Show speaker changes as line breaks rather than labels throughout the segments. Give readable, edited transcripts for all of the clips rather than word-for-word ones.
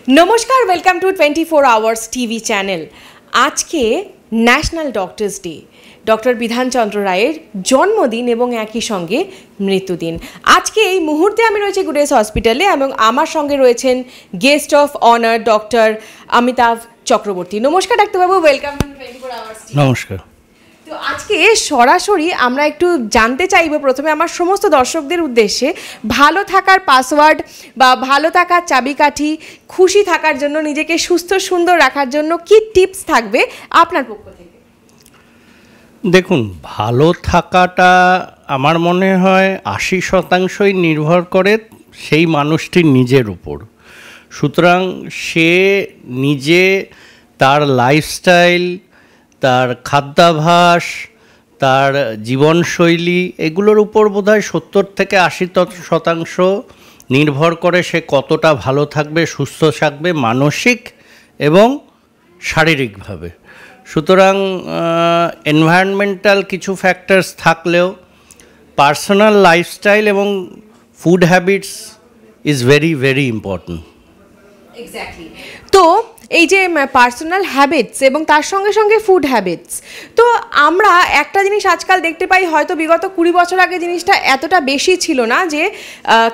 নমস্কার, welcome to 24 hours TV channel. আজকে national doctors day, doctor Bidhan Chandra রায়ের জন্মদিন এবং একই সঙ্গে মৃত্যুদিন। আজকে এই মুহূর্তে আমি রয়েছি গুডেস হসপিটালে এবং আমার সঙ্গে রয়েছেন guest of honour doctor Amitabh Chakraborty. নমস্কার ডাক্তারবাবু, ওয়েলকাম টু 24 আওয়ার্স টিভি।
নমস্কার।
তো আজকে সরাসরি আমরা একটু জানতে চাইব প্রথমে আমার সমস্ত দর্শকদের উদ্দেশ্যে, ভালো থাকার পাসওয়ার্ড বা ভালো থাকার চাবিকাঠি, খুশি থাকার জন্য, নিজেকে সুস্থ সুন্দর রাখার জন্য কি টিপস থাকবে আপনার পক্ষ থেকে?
দেখুন, ভালো থাকাটা আমার মনে হয় 80% নির্ভর করে সেই মানুষটির নিজের উপর। সুতরাং সে নিজে তার লাইফস্টাইল, তার খাদ্যাভ্যাস, তার জীবনশৈলী, এগুলোর উপর বোধহয় 70 থেকে 80% নির্ভর করে সে কতটা ভালো থাকবে, সুস্থ থাকবে মানসিক এবং শারীরিকভাবে। সুতরাং এনভায়রনমেন্টাল কিছু ফ্যাক্টরস থাকলেও পার্সোনাল লাইফস্টাইল এবং food habits is very very important.
Exactly. তো এই যে পার্সোনাল হ্যাবিটস এবং তার সঙ্গে সঙ্গে ফুড হ্যাবিটস, তো আমরা একটা জিনিস আজকাল দেখতে পাই, হয়তো বিগত 20 বছর আগে জিনিসটা এতটা বেশি ছিল না, যে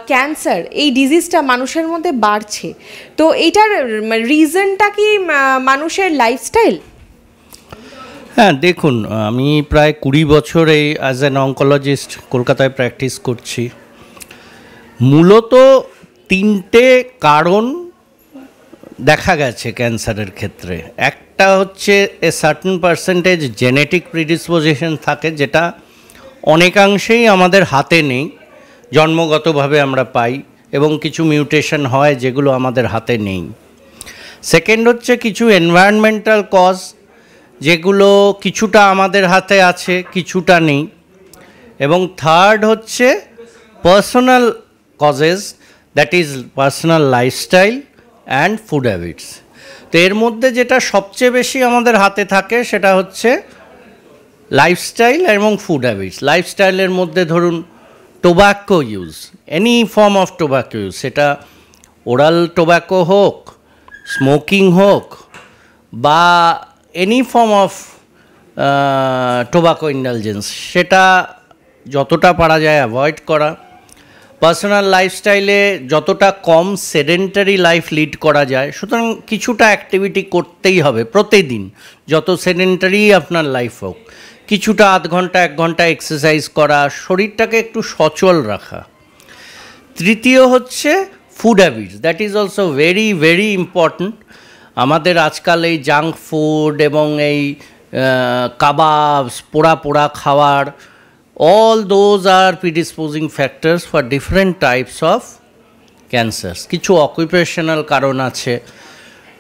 ক্যান্সার এই ডিজিজটা মানুষের মধ্যে বাড়ছে। তো এইটার রিজনটা কি মানুষের লাইফস্টাইল?
হ্যাঁ, দেখুন, আমি প্রায় 20 বছর এই অ্যাজ অ্যান অঙ্কোলজিস্ট কলকাতায় প্র্যাকটিস করছি। মূলত 3টে কারণ দেখা গেছে ক্যান্সারের ক্ষেত্রে। একটা হচ্ছে a certain percentage genetic predisposition থাকে, যেটা অনেকাংশেই আমাদের হাতে নেই, জন্মগতভাবে আমরা পাই, এবং কিছু মিউটেশন হয় যেগুলো আমাদের হাতে নেই। সেকেন্ড হচ্ছে কিছু এনভায়রনমেন্টাল কজ, যেগুলো কিছুটা আমাদের হাতে আছে, কিছুটা নেই। এবং থার্ড হচ্ছে personal causes, that is personal lifestyle and food habits. তো এর মধ্যে যেটা সবচেয়ে বেশি আমাদের হাতে থাকে সেটা হচ্ছে লাইফস্টাইল এবং ফুড হ্যাবিটস। লাইফস্টাইলের মধ্যে ধরুন tobacco use, any form of tobacco use, সেটা ওরাল টোব্যাকো হোক, স্মোকিং হোক, বা any form of tobacco indulgence, সেটা যতটা পারা যায় অ্যাভয়েড করা। পার্সোনাল লাইফস্টাইলে যতটা কম সেডেন্টারি লাইফ লিড করা যায়, সুতরাং কিছুটা অ্যাক্টিভিটি করতেই হবে প্রতিদিন, যত সেডেন্টারি আপনার লাইফ হোক। কিছুটা আধ ঘন্টা 1 ঘন্টা এক্সারসাইজ করা, শরীরটাকে একটু সচল রাখা। তৃতীয় হচ্ছে food habits, that is also very very important. আমাদের আজকাল এই জাঙ্ক ফুড এবং এই কাবাবস, পোড়া পোড়া খাওয়ার, all those are predisposing factors for different types of cancers. কিছু অকুপেশনাল কারণ আছে।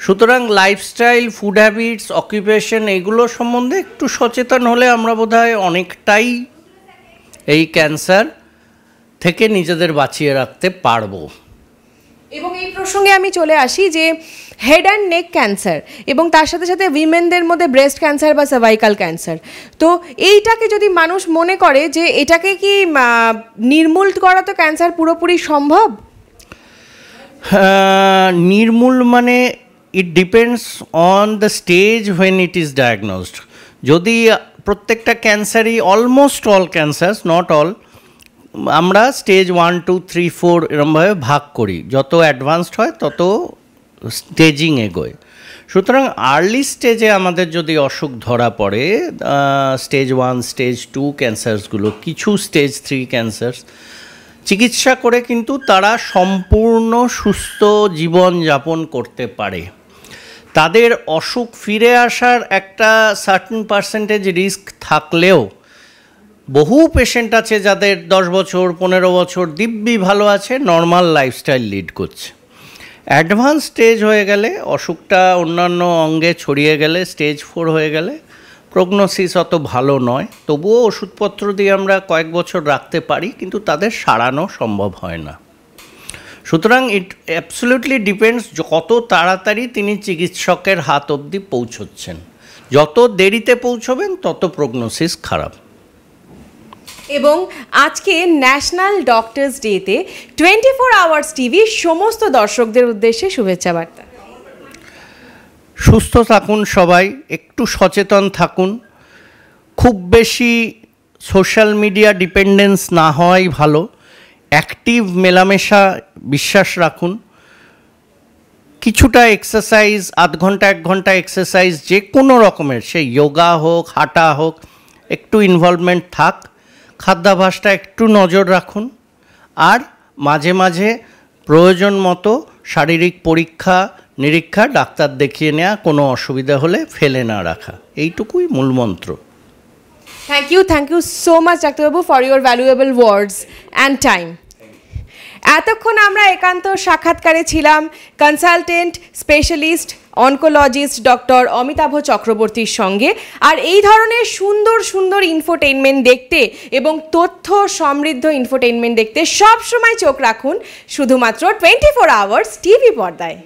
সুতরাং লাইফস্টাইল, ফুড হ্যাবিটস, অকুপেশন, এগুলো সম্বন্ধে একটু সচেতন হলে আমরা বোধহয় অনেকটাই এই ক্যান্সার থেকে নিজেদের বাঁচিয়ে রাখতে পারবো।
এবং এই প্রসঙ্গে আমি চলে আসি যে হেড অ্যান্ড নেক ক্যান্সার এবং তার সাথে সাথে উইমেনদের মধ্যে ব্রেস্ট ক্যান্সার বা সার্ভাইকাল ক্যান্সার, তো এইটাকে যদি মানুষ মনে করে যে এটাকে কি নির্মূল করা, তো ক্যান্সার পুরোপুরি সম্ভব?
নির্মূল মানে it depends on the stage when it is diagnosed. যদি প্রত্যেকটা ক্যান্সারই, almost all cancer, not all, আমরা স্টেজ 1, 2, 3, 4 এরমভাবে ভাগ করি। যত অ্যাডভান্সড হয় তত স্টেজিং এগোয়। সুতরাং আর্লি স্টেজে আমাদের যদি অসুখ ধরা পড়ে, স্টেজ 1, স্টেজ 2 ক্যান্সারসগুলো, কিছু স্টেজ 3 ক্যান্সার, চিকিৎসা করে কিন্তু তারা সম্পূর্ণ সুস্থ জীবন যাপন করতে পারে। তাদের অসুখ ফিরে আসার একটা সার্টেন পার্সেন্টেজ রিস্ক থাকলেও বহু পেশেন্ট আছে যাদের 10 বছর 15 বছর দিব্যি ভালো আছে, নর্মাল লাইফস্টাইল লিড করছে। অ্যাডভান্স স্টেজ হয়ে গেলে, অসুখটা অন্যান্য অঙ্গে ছড়িয়ে গেলে, স্টেজ 4 হয়ে গেলে প্রগনোসিস অত ভালো নয়। তবুও ওষুধপত্র দিয়ে আমরা কয়েক বছর রাখতে পারি, কিন্তু তাদের সারানো সম্ভব হয় না। সুতরাং ইট অ্যাবসলিউটলি ডিপেন্ডস কত তাড়াতাড়ি তিনি চিকিৎসকের হাত অবধি পৌঁছচ্ছেন। যত দেরিতে পৌঁছবেন তত প্রগনোসিস খারাপ।
এবং আজকে ন্যাশনাল ডক্টরস ডেতে 24 আওয়ার্স টিভি সমস্ত দর্শকদের উদ্দেশ্যে শুভেচ্ছা বার্তা।
সুস্থ থাকুন সবাই, একটু সচেতন থাকুন, খুব বেশি সোশ্যাল মিডিয়া ডিপেন্ডেন্স না হওয়াই ভালো, অ্যাক্টিভ মেলামেশা বিশ্বাস রাখুন, কিছুটা এক্সারসাইজ, আধ ঘন্টা 1 ঘন্টা এক্সারসাইজ যে কোনো রকমের, সেই যোগা হোক হাঁটা হোক, একটু ইনভলভমেন্ট থাক, খাদ্যাভ্যাসটা একটু নজর রাখুন, আর মাঝে মাঝে প্রয়োজন মতো শারীরিক পরীক্ষা নিরীক্ষা ডাক্তার দেখিয়ে নেওয়া, কোনো অসুবিধা হলে ফেলে না রাখা, এইটুকুই মূলমন্ত্র।
থ্যাংক ইউ সো মাচ ডাক্তারবাবু for your valuable words and time. এতক্ষণ আমরা একান্ত সাক্ষাৎকারে ছিলাম consultant specialist oncologist doctor Amitabh চক্রবর্তীর সঙ্গে। আর এই ধরনের সুন্দর সুন্দর ইনফোটেইনমেন্ট দেখতে এবং তথ্য সমৃদ্ধ ইনফোটেইনমেন্ট দেখতে সবসময় চোখ রাখুন শুধুমাত্র 24 আওয়ার্স টিভি পর্দায়।